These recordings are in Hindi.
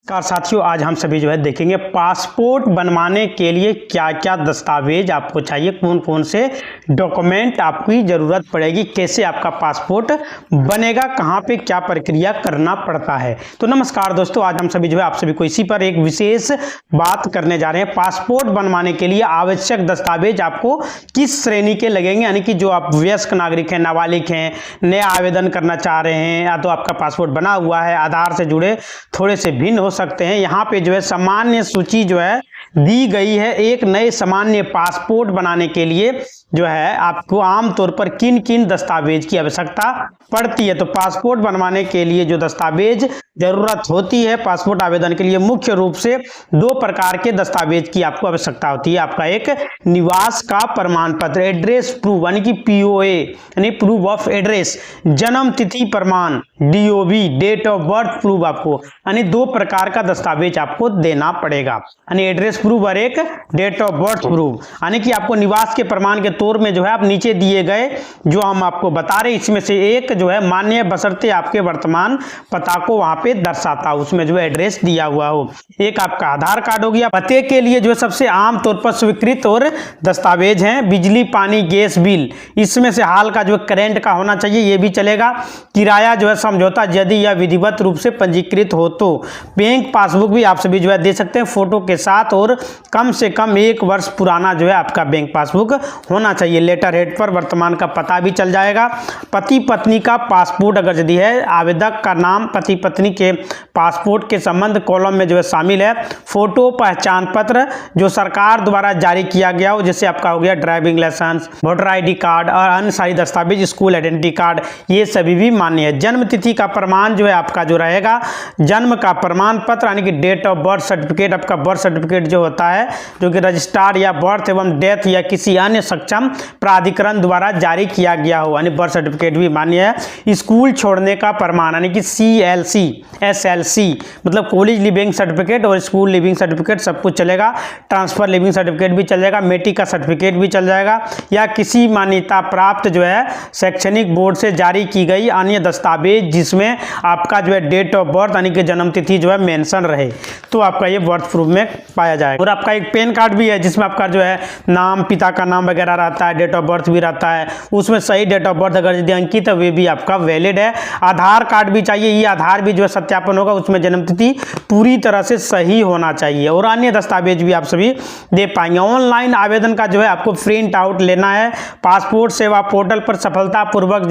नमस्कार साथियों, आज हम सभी देखेंगे पासपोर्ट बनवाने के लिए क्या क्या दस्तावेज आपको चाहिए, कौन कौन से डॉक्यूमेंट आपकी ज़रूरत पड़ेगी, कैसे आपका पासपोर्ट बनेगा, कहाँ पे क्या प्रक्रिया करना पड़ता है। तो नमस्कार दोस्तों, आज हम सभी आप सभी को इसी पर एक विशेष बात करने जा रहे हैं। पासपोर्ट बनवाने के लिए आवश्यक दस्तावेज आपको किस श्रेणी के लगेंगे, यानी कि जो आप वयस्क नागरिक हैं, नाबालिग हैं, नया आवेदन करना चाह रहे हैं, या तो आपका पासपोर्ट बना हुआ है, आधार से जुड़े थोड़े से भिन्न हो सकते हैं। यहाँ पे सामान्य सूची दी गई है। एक नए सामान्य पासपोर्ट बनाने के लिए आपको आमतौर पर किन किन दस्तावेज की आवश्यकता पड़ती है। तो पासपोर्ट बनवाने के लिए जो दस्तावेज जरूरत होती है पासपोर्ट आवेदन के लिए, मुख्य रूप से दो प्रकार के दस्तावेज की आपको आवश्यकता होती है। आपका एक निवास का प्रमाण पत्र, एड्रेस प्रूफ यानी कि पीओए यानी प्रूफ ऑफ एड्रेस, जन्म तिथि प्रमाण DOB, date of birth proof, आपको यानी दो प्रकार का दस्तावेज आपको देना पड़ेगा, यानी एड्रेस प्रूफ और एक डेट ऑफ बर्थ प्रूफ। यानी कि आपको निवास के प्रमाण के तौर में आप नीचे दिए गए जो हम आपको बता रहे, इसमें से एक मान्य बशर्ते आपके वर्तमान पता को वहां पे दर्शाता हो, उसमें एड्रेस दिया हुआ हो। एक आपका आधार कार्ड हो गया। पते के लिए सबसे आम तौर पर स्वीकृत और दस्तावेज हैं बिजली पानी गैस बिल, इसमें से हाल का करेंट का होना चाहिए, ये भी चलेगा। किराया समझौता यदि यह विधिवत रूप से पंजीकृत हो तो। बैंक पासबुक भी आप सभी दे सकते हैं फोटो के साथ, और कम से कम 1 वर्ष पुराना आपका बैंक पासबुक होना चाहिए। लेटर हेड पर वर्तमान का पता भी चल जाएगा। पति पत्नी का पासपोर्ट अगर यदि है, आवेदक का नाम पति पत्नी के पासपोर्ट के संबंध कॉलम में शामिल है। फोटो पहचान पत्र जो सरकार द्वारा जारी किया गया हो, जैसे आपका हो गया driving licence, voter ID card और अन्य सारी दस्तावेज, स्कूल आइडेंटिटी कार्ड, ये सभी भी मान्य है। जन्म तिथि का प्रमाण आपका रहेगा, जन्म का प्रमाण पत्र यानी कि डेट ऑफ बर्थ सर्टिफिकेट, आपका बर्थ सर्टिफिकेट होता है जो कि रजिस्ट्रार या बर्थ एवं डेथ या किसी अन्य सक्षम प्राधिकरण द्वारा जारी किया गया हो, यानी बर्थ सर्टिफिकेट भी मान्य है। स्कूल छोड़ने का प्रमाण यानी कि CLC SLC मतलब कॉलेज लिविंग सर्टिफिकेट और स्कूल लिविंग सर्टिफिकेट सब कुछ चलेगा। ट्रांसफर लिविंग सर्टिफिकेट भी चल जाएगा, मेट्रिक का सर्टिफिकेट भी चल जाएगा, या किसी मान्यता प्राप्त शैक्षणिक बोर्ड से जारी की गई अन्य दस्तावेज जिसमें आपका डेट ऑफ बर्थ यानी कि जन्म तिथि मेंशन रहे, तो आपका ये बर्थ प्रूफ में पाया जाएगा। और आपका एक पैन कार्ड भी है जिसमें आपका नाम, पिता का नाम वगैरह रहता है, डेट ऑफ बर्थ भी रहता है, उसमें सही डेट ऑफ बर्थ अगर यदि अंकित है वे भी आपका वैलिड है। आधार कार्ड भी चाहिए, ये आधार भी सत्यापन होगा, उसमें जन्मतिथि पूरी तरह से सही होना चाहिए। और अन्य दस्तावेज भी आप सभी दे पाएंगे। ऑनलाइन आवेदन का आपको प्रिंट आउट लेना है। पासपोर्ट सेवा पोर्टल पर सफलतापूर्वक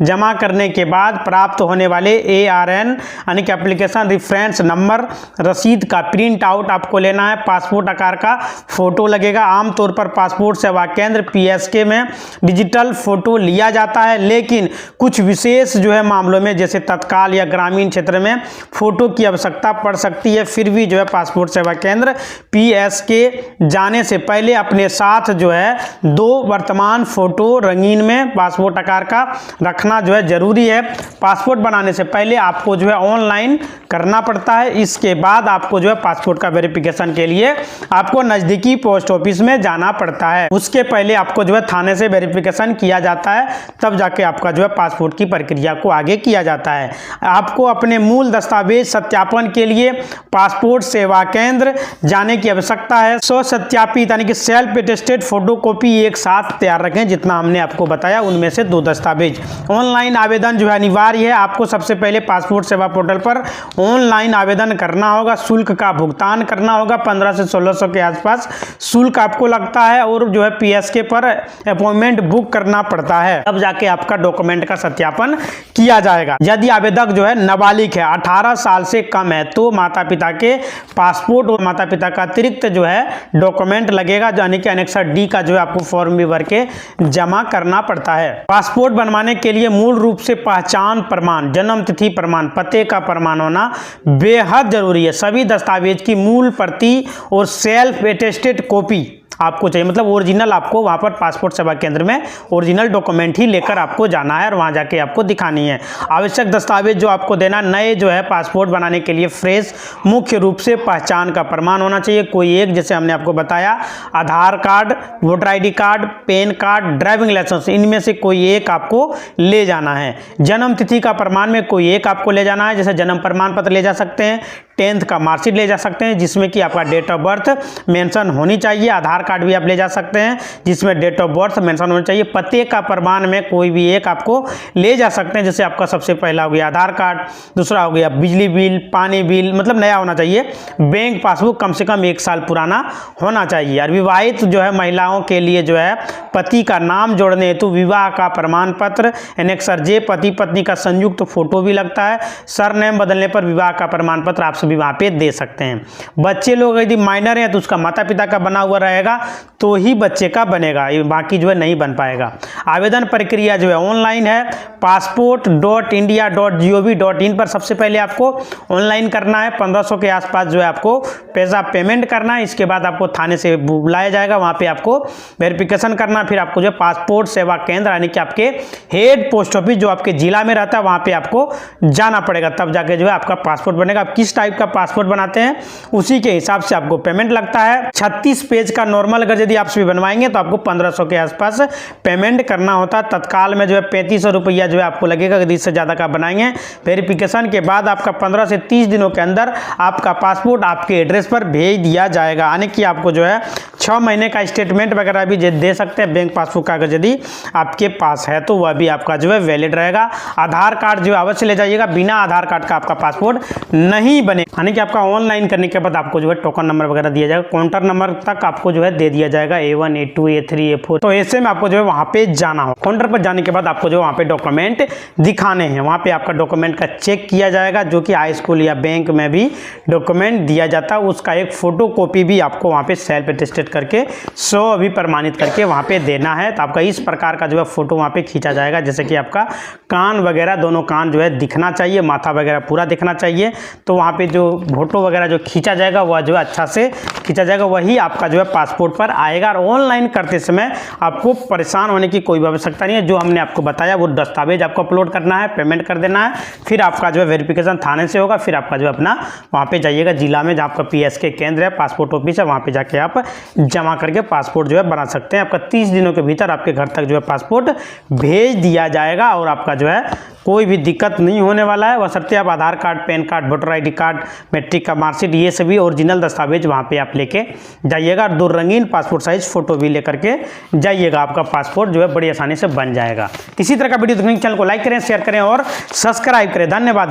जमा करने के बाद प्राप्त होने वाले ARN यानी कि एप्लीकेशन रेफरेंस नंबर रसीद का प्रिंट आउट आपको लेना है। पासपोर्ट आकार का फोटो लगेगा। आमतौर पर पासपोर्ट सेवा केंद्र PSK में डिजिटल फोटो लिया जाता है, लेकिन कुछ विशेष मामलों में जैसे तत्काल या ग्रामीण क्षेत्र में फोटो की आवश्यकता पड़ सकती है। फिर भी पासपोर्ट सेवा केंद्र PSK जाने से पहले अपने साथ 2 वर्तमान फोटो रंगीन में पासपोर्ट आकार का रखना जरूरी है। पासपोर्ट बनाने से पहले आपको ऑनलाइन करना पड़ता है। इसके बाद आपको पासपोर्ट का वेरिफिकेशन के लिए आपको नजदीकी पोस्ट ऑफिस में जाना पड़ता है। उसके पहले आपको थाने से वेरिफिकेशन किया जाता है, तब जाके आपका पासपोर्ट की प्रक्रिया को आगे किया जाता है। आपको अपने मूल दस्तावेज सत्यापन के लिए पासपोर्ट सेवा केंद्र जाने की आवश्यकता है। स्व सत्यापित यानी कि सेल्फ अटेस्टेड फोटोकॉपी एक साथ तैयार रखें, जितना हमने आपको बताया उनमें से 2 दस्तावेज। ऑनलाइन आवेदन अनिवार्य है। आपको सबसे पहले पासपोर्ट सेवा पोर्टल पर ऑनलाइन आवेदन करना होगा, शुल्क का भुगतान करना होगा। 1500 से 1600 के आसपास शुल्क आपको लगता है, और PSK पर अपॉइंटमेंट बुक करना पड़ता है, तब जाके आपका डॉक्यूमेंट का सत्यापन किया जाएगा। यदि आवेदक नाबालिग है, 18 साल से कम है, तो माता पिता के पासपोर्ट और माता पिता का अतिरिक्त डॉक्यूमेंट लगेगा, यानी कि एनेक्सर D का आपको फॉर्म भी भर के जमा करना पड़ता है। पासपोर्ट बनवाने के लिए मूल रूप से पहचान प्रमाण, जन्म तिथि प्रमाण, पते का प्रमाण होना बेहद जरूरी है। सभी दस्तावेज की मूल प्रति और सेल्फ अटेस्टेड कॉपी आपको चाहिए, मतलब ओरिजिनल आपको वहां पर पासपोर्ट सेवा केंद्र में ओरिजिनल डॉक्यूमेंट ही लेकर आपको जाना है और वहां जाके आपको दिखानी है। आवश्यक दस्तावेज जो आपको देना, नए पासपोर्ट बनाने के लिए फ्रेश, मुख्य रूप से पहचान का प्रमाण होना चाहिए कोई एक, जैसे हमने आपको बताया Aadhaar card, voter ID card, PAN card, driving licence, इनमें से कोई एक आपको ले जाना है। जन्म तिथि का प्रमाण में कोई एक आपको ले जाना है, जैसे जन्म प्रमाण पत्र ले जा सकते हैं, 10th का मार्कशीट ले जा सकते हैं जिसमें कि आपका डेट ऑफ बर्थ मेंशन होनी चाहिए। आधार कार्ड भी आप ले जा सकते हैं जिसमें डेट ऑफ बर्थ मेंशन होना चाहिए। पते का प्रमाण में कोई भी एक आपको ले जा सकते हैं, जैसे आपका सबसे पहला हो गया आधार कार्ड, दूसरा हो गया बिजली बिल, पानी बिल, मतलब नया होना चाहिए। बैंक पासबुक कम से कम 1 साल पुराना होना चाहिए। और विवाहित जो है महिलाओं के लिए जो है पति का नाम जोड़ने हेतु विवाह का प्रमाण पत्र, एनेक्सर जे, पति पत्नी का संयुक्त फोटो भी लगता है। सरनेम बदलने पर विवाह का प्रमाण पत्र आप सभी वहाँ पे दे सकते हैं। बच्चे लोग यदि माइनर हैं तो उसका माता पिता का बना हुआ रहेगा तो ही बच्चे का बनेगा, बाकी जो है नहीं बन पाएगा। आवेदन प्रक्रिया जो है ऑनलाइन है। passport.india.gov.in पर सबसे पहले आपको ऑनलाइन करना है। 1500 के आसपास जो है आपको पैसा पेमेंट करना है। इसके बाद आपको थाने से बुलाया जाएगा, वहाँ पे आपको वेरिफिकेशन करना, फिर आपको जो है पासपोर्ट सेवा केंद्र यानी कि आपके हेड पोस्ट ऑफिस जो आपके जिला में रहता है वहाँ पे आपको जाना पड़ेगा, तब जाके जो है आपका पासपोर्ट बनेगा। आप किस टाइप का पासपोर्ट बनाते हैं उसी के हिसाब से आपको पेमेंट लगता है। 36 पेज का नॉर्मल अगर यदि आप सभी बनवाएंगे तो आपको 1500 के आसपास पेमेंट करना होता है। तत्काल में जो है 3500 रुपया जो है आपको लगेगा यदि इससे ज़्यादा का बनाएंगे। वेरिफिकेशन के बाद आपका 15 से 30 दिनों के अंदर आपका पासपोर्ट आपके एड्रेस पर भेज दिया जाएगा। यानी कि आपको जो है 6 महीने का स्टेटमेंट वगैरह भी दे सकते हैं। बैंक पासबुक कागज यदि आपके पास है तो वह भी आपका जो है वैलिड रहेगा। आधार कार्ड जो अवश्य ले जाइएगा, बिना आधार कार्ड का आपका पासपोर्ट नहीं बने। यानी कि आपका ऑनलाइन करने के बाद आपको जो है टोकन नंबर वगैरह दिया जाएगा, काउंटर नंबर तक आपको जो है दे दिया जाएगा, A1 A2 A3 A4। तो ऐसे में आपको जो है वहाँ पे जाना हो। काउंटर पर जाने के बाद आपको जो वहाँ पे डॉक्यूमेंट दिखाने हैं, वहाँ पे आपका डॉक्यूमेंट का चेक किया जाएगा, जो कि हाई स्कूल या बैंक में भी डॉक्यूमेंट दिया जाता है। उसका एक फोटो कॉपी भी आपको वहाँ पे सेल्फ अटेस्टेड करके 100 अभी प्रमाणित करके वहाँ पे देना है। तो आपका इस प्रकार का जो है फोटो वहाँ पे खींचा जाएगा, जैसे कि आपका कान वगैरह दोनों कान जो है दिखना चाहिए, माथा वगैरह पूरा दिखना चाहिए। तो वहाँ पे जो फोटो वगैरह जो खींचा जाएगा वह जो है अच्छा से खींचा जाएगा, वही आपका जो है पासपोर्ट पर आएगा। और ऑनलाइन करते समय आपको परेशान होने की कोई आवश्यकता नहीं है। जो हमने आपको बताया वो दस्तावेज आपको अपलोड करना है, पेमेंट कर देना है, फिर आपका जो है वेरिफिकेशन थाने से होगा, फिर आपका जो है अपना वहाँ पे जाइएगा जिला में जहाँ आपका PSK केंद्र है, पासपोर्ट ऑफिस है, वहाँ पे जाके आप जमा करके पासपोर्ट जो है बना सकते हैं। आपका 30 दिनों के भीतर आपके घर तक जो है पासपोर्ट भेज दिया जाएगा और आपका जो है कोई भी दिक्कत नहीं होने वाला है। बशर्ते आप Aadhaar card, PAN card, voter ID card, matric का मार्कशीट, ये सभी ओरिजिनल दस्तावेज वहाँ पे आप लेके जाइएगा और 2 रंगीन पासपोर्ट साइज फोटो भी लेकर के जाइएगा। आपका पासपोर्ट जो है बड़ी आसानी से बन जाएगा। इसी तरह का वीडियो देखने के चैनल को लाइक करें, शेयर करें और सब्सक्राइब करें। धन्यवाद।